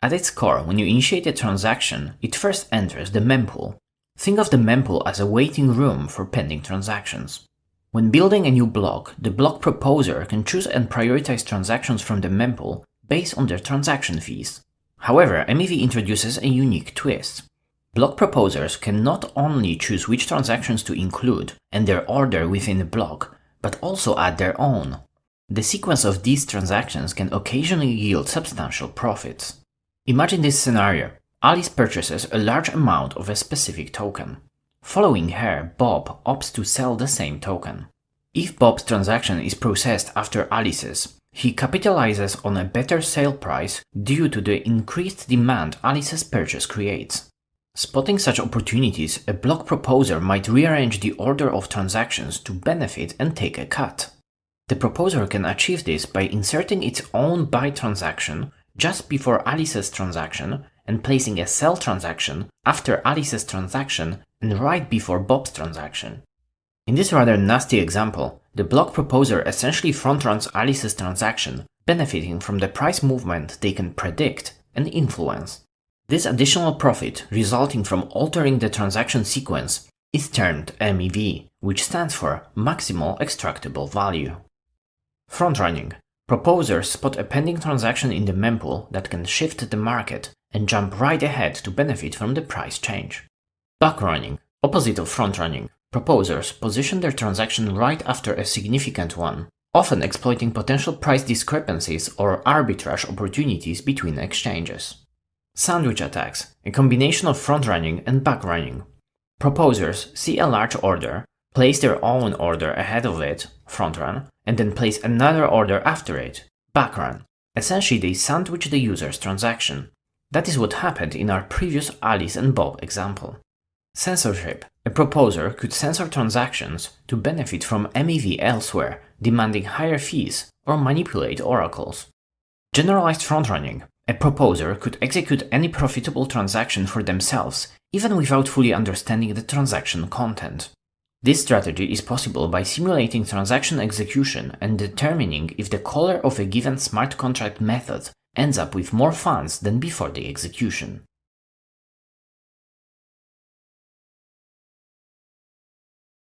At its core, when you initiate a transaction, it first enters the mempool. Think of the mempool as a waiting room for pending transactions. When building a new block, the block proposer can choose and prioritize transactions from the mempool based on their transaction fees. However, MEV introduces a unique twist. Block proposers can not only choose which transactions to include and their order within a block, but also add their own. The sequence of these transactions can occasionally yield substantial profits. Imagine this scenario. Alice purchases a large amount of a specific token. Following her, Bob opts to sell the same token. If Bob's transaction is processed after Alice's, he capitalizes on a better sale price due to the increased demand Alice's purchase creates. Spotting such opportunities, a block proposer might rearrange the order of transactions to benefit and take a cut. The proposer can achieve this by inserting its own buy transaction just before Alice's transaction and placing a sell transaction after Alice's transaction and right before Bob's transaction. In this rather nasty example, the block proposer essentially front-runs Alice's transaction, benefiting from the price movement they can predict and influence. This additional profit resulting from altering the transaction sequence is termed MEV, which stands for Maximal Extractable Value. Front-running. Proposers spot a pending transaction in the mempool that can shift the market and jump right ahead to benefit from the price change. Backrunning. Opposite of front-running. Proposers position their transaction right after a significant one, often exploiting potential price discrepancies or arbitrage opportunities between exchanges. Sandwich attacks, a combination of front-running and back-running. Proposers see a large order, place their own order ahead of it, front-run, and then place another order after it, back-run. Essentially, they sandwich the user's transaction. That is what happened in our previous Alice and Bob example. Censorship. A proposer could censor transactions to benefit from MEV elsewhere, demanding higher fees, or manipulate oracles. Generalized front-running. A proposer could execute any profitable transaction for themselves, even without fully understanding the transaction content. This strategy is possible by simulating transaction execution and determining if the caller of a given smart contract method ends up with more funds than before the execution.